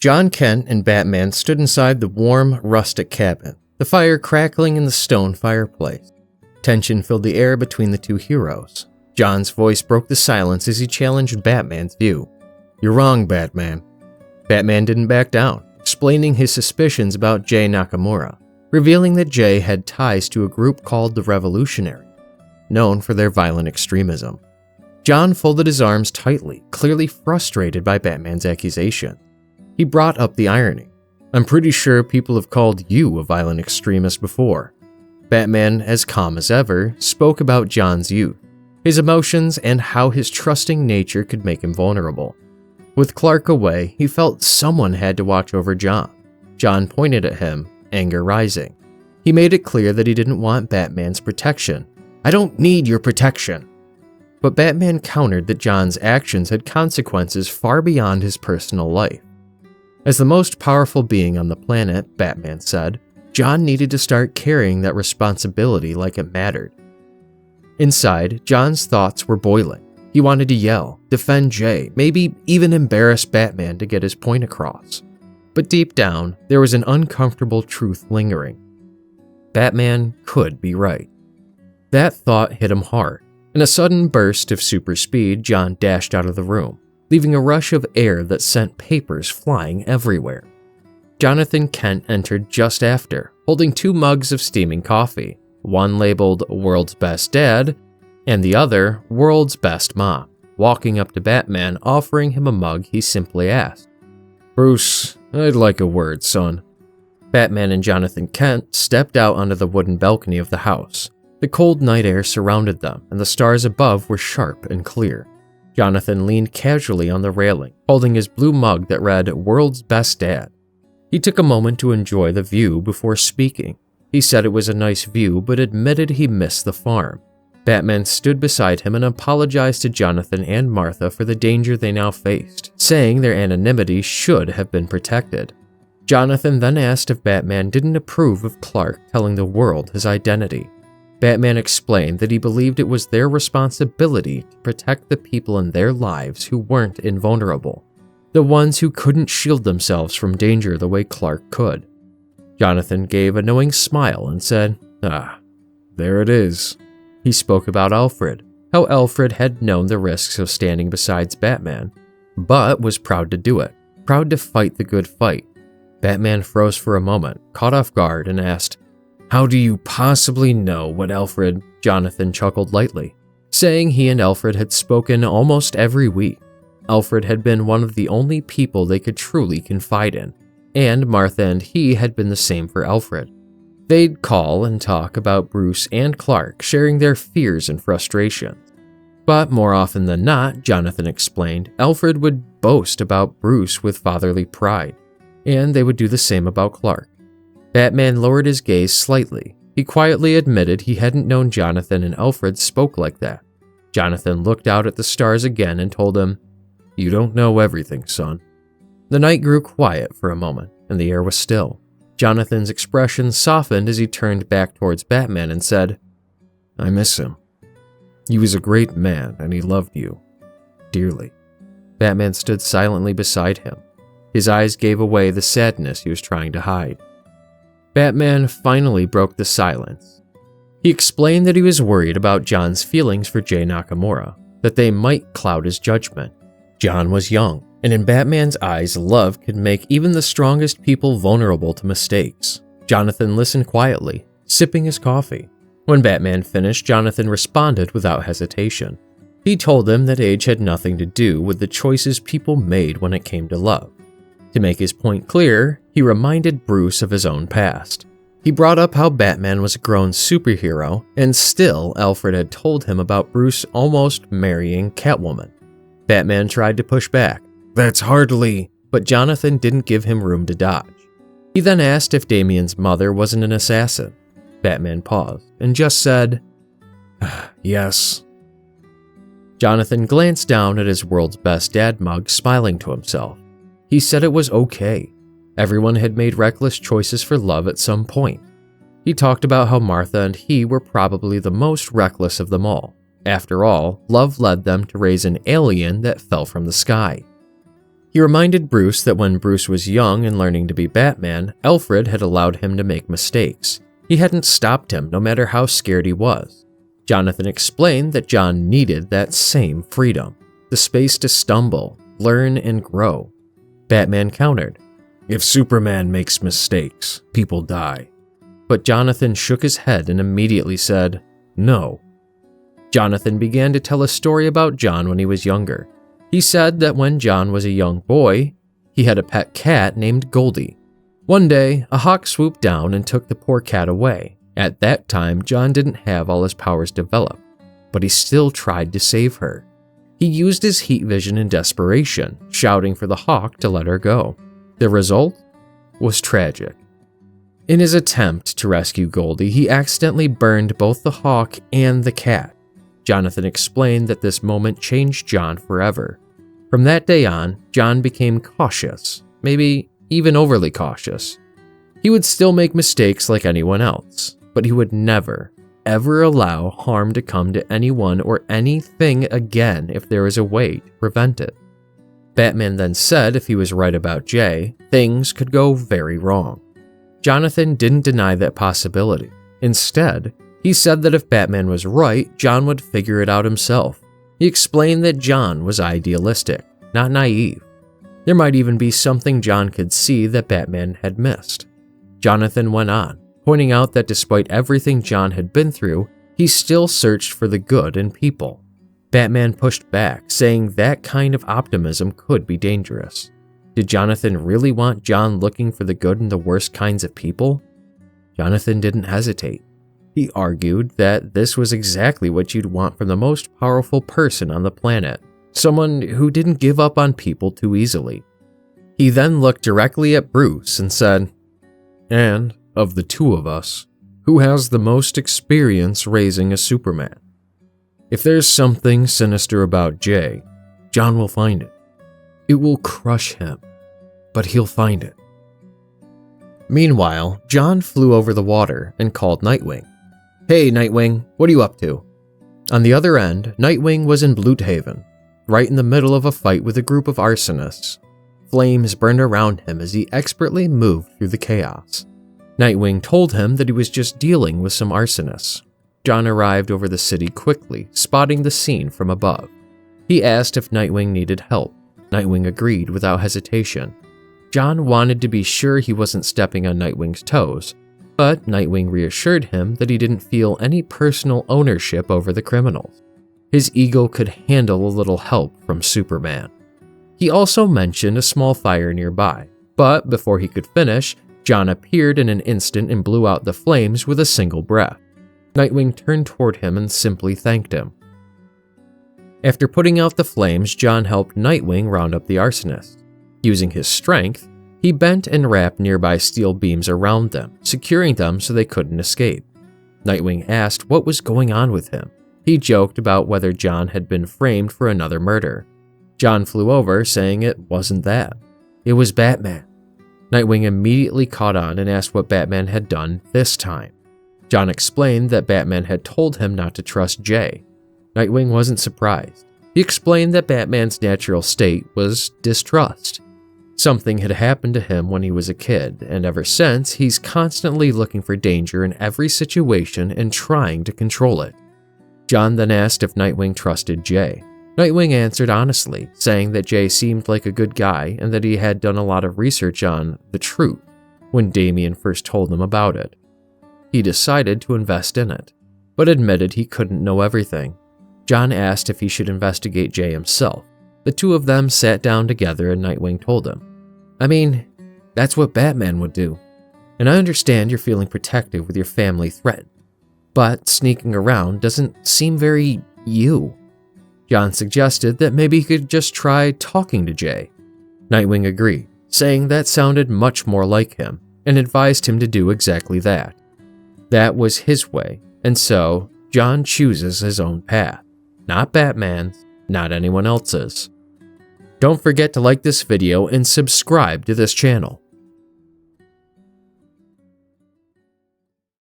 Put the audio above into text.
John Kent and Batman stood inside the warm, rustic cabin, the fire crackling in the stone fireplace. Tension filled the air between the two heroes. John's voice broke the silence as he challenged Batman's view. "You're wrong, Batman." Batman didn't back down, explaining his suspicions about Jay Nakamura, revealing that Jay had ties to a group called the Revolutionary, known for their violent extremism. John folded his arms tightly, clearly frustrated by Batman's accusation. He brought up the irony. "I'm pretty sure people have called you a violent extremist before." Batman, as calm as ever, spoke about John's youth, his emotions, and how his trusting nature could make him vulnerable. With Clark away, he felt someone had to watch over John. John pointed at him, anger rising. He made it clear that he didn't want Batman's protection. "I don't need your protection." But Batman countered that John's actions had consequences far beyond his personal life. As the most powerful being on the planet, Batman said, John needed to start carrying that responsibility like it mattered. Inside, John's thoughts were boiling. He wanted to yell, defend Jay, maybe even embarrass Batman to get his point across. But deep down, there was an uncomfortable truth lingering. Batman could be right. That thought hit him hard. In a sudden burst of super speed, John dashed out of the room, leaving a rush of air that sent papers flying everywhere. Jonathan Kent entered just after, holding 2 mugs of steaming coffee, one labeled World's Best Dad, and the other World's Best Mom. Walking up to Batman, offering him a mug, he simply asked, "Bruce, I'd like a word, son." Batman and Jonathan Kent stepped out onto the wooden balcony of the house. The cold night air surrounded them, and the stars above were sharp and clear. Jonathan leaned casually on the railing, holding his blue mug that read World's Best Dad. He took a moment to enjoy the view before speaking. He said it was a nice view, but admitted he missed the farm. Batman stood beside him and apologized to Jonathan and Martha for the danger they now faced, saying their anonymity should have been protected. Jonathan then asked if Batman didn't approve of Clark telling the world his identity. Batman explained that he believed it was their responsibility to protect the people in their lives who weren't invulnerable, the ones who couldn't shield themselves from danger the way Clark could. Jonathan gave a knowing smile and said, there it is." He spoke about Alfred, how Alfred had known the risks of standing beside Batman, but was proud to do it, proud to fight the good fight. Batman froze for a moment, caught off guard, and asked, "How do you possibly know what Alfred?" Jonathan chuckled lightly, saying he and Alfred had spoken almost every week. Alfred had been one of the only people they could truly confide in, and Martha and he had been the same for Alfred. They'd call and talk about Bruce and Clark, sharing their fears and frustrations. But more often than not, Jonathan explained, Alfred would boast about Bruce with fatherly pride, and they would do the same about Clark. Batman lowered his gaze slightly. He quietly admitted he hadn't known Jonathan and Alfred spoke like that. Jonathan looked out at the stars again and told him, "You don't know everything, son." The night grew quiet for a moment, and the air was still. Jonathan's expression softened as he turned back towards Batman and said, "I miss him. He was a great man, and he loved you dearly." Batman stood silently beside him. His eyes gave away the sadness he was trying to hide. Batman finally broke the silence. He explained that he was worried about John's feelings for Jay Nakamura, that they might cloud his judgment. John was young, and in Batman's eyes, love could make even the strongest people vulnerable to mistakes. Jonathan listened quietly, sipping his coffee. When Batman finished, Jonathan responded without hesitation. He told him that age had nothing to do with the choices people made when it came to love. To make his point clear, he reminded Bruce of his own past. He brought up how Batman was a grown superhero, and still Alfred had told him about Bruce almost marrying Catwoman. Batman tried to push back. "That's hardly..." But Jonathan didn't give him room to dodge. He then asked if Damian's mother wasn't an assassin. Batman paused and just said, "Yes." Jonathan glanced down at his World's Best Dad mug, smiling to himself. He said it was okay. Everyone had made reckless choices for love at some point. He talked about how Martha and he were probably the most reckless of them all. After all, love led them to raise an alien that fell from the sky. He reminded Bruce that when Bruce was young and learning to be Batman, Alfred had allowed him to make mistakes. He hadn't stopped him no matter how scared he was. Jonathan explained that John needed that same freedom, the space to stumble, learn, and grow. Batman countered, "If Superman makes mistakes, people die." But Jonathan shook his head and immediately said, "No." Jonathan began to tell a story about John when he was younger. He said that when John was a young boy, he had a pet cat named Goldie. One day, a hawk swooped down and took the poor cat away. At that time, John didn't have all his powers developed, but he still tried to save her. He used his heat vision in desperation, shouting for the hawk to let her go. The result was tragic. In his attempt to rescue Goldie, he accidentally burned both the hawk and the cat. Jonathan explained that this moment changed John forever. From that day on, John became cautious, maybe even overly cautious. He would still make mistakes like anyone else, but he would never, ever allow harm to come to anyone or anything again if there was a way to prevent it. Batman then said if he was right about Jay, things could go very wrong. Jonathan didn't deny that possibility. Instead, he said that if Batman was right, John would figure it out himself. He explained that John was idealistic, not naive. There might even be something John could see that Batman had missed. Jonathan went on, pointing out that despite everything John had been through, he still searched for the good in people. Batman pushed back, saying that kind of optimism could be dangerous. Did Jonathan really want John looking for the good in the worst kinds of people? Jonathan didn't hesitate. He argued that this was exactly what you'd want from the most powerful person on the planet, someone who didn't give up on people too easily. He then looked directly at Bruce and said, "And, of the two of us, who has the most experience raising a Superman? If there's something sinister about Jay, John will find it. It will crush him, but he'll find it." Meanwhile, John flew over the water and called Nightwing. "Hey, Nightwing, what are you up to?" On the other end, Nightwing was in Bloodhaven, right in the middle of a fight with a group of arsonists. Flames burned around him as he expertly moved through the chaos. Nightwing told him that he was just dealing with some arsonists. John arrived over the city quickly, spotting the scene from above. He asked if Nightwing needed help. Nightwing agreed without hesitation. John wanted to be sure he wasn't stepping on Nightwing's toes, but Nightwing reassured him that he didn't feel any personal ownership over the criminals. His ego could handle a little help from Superman. He also mentioned a small fire nearby, but before he could finish, John appeared in an instant and blew out the flames with a single breath. Nightwing turned toward him and simply thanked him. After putting out the flames, John helped Nightwing round up the arsonists. Using his strength, he bent and wrapped nearby steel beams around them, securing them so they couldn't escape. Nightwing asked what was going on with him. He joked about whether John had been framed for another murder. John flew over, saying it wasn't that. It was Batman. Nightwing immediately caught on and asked what Batman had done this time. John explained that Batman had told him not to trust Jay. Nightwing wasn't surprised. He explained that Batman's natural state was distrust. Something had happened to him when he was a kid, and ever since, he's constantly looking for danger in every situation and trying to control it. John then asked if Nightwing trusted Jay. Nightwing answered honestly, saying that Jay seemed like a good guy and that he had done a lot of research on the truth when Damian first told him about it. He decided to invest in it, but admitted he couldn't know everything. John asked if he should investigate Jay himself. The two of them sat down together and Nightwing told him, "I mean, that's what Batman would do. And I understand you're feeling protective with your family threatened, but sneaking around doesn't seem very you." John suggested that maybe he could just try talking to Jay. Nightwing agreed, saying that sounded much more like him, and advised him to do exactly that. That was his way, and so John chooses his own path. Not Batman's, not anyone else's. Don't forget to like this video and subscribe to this channel.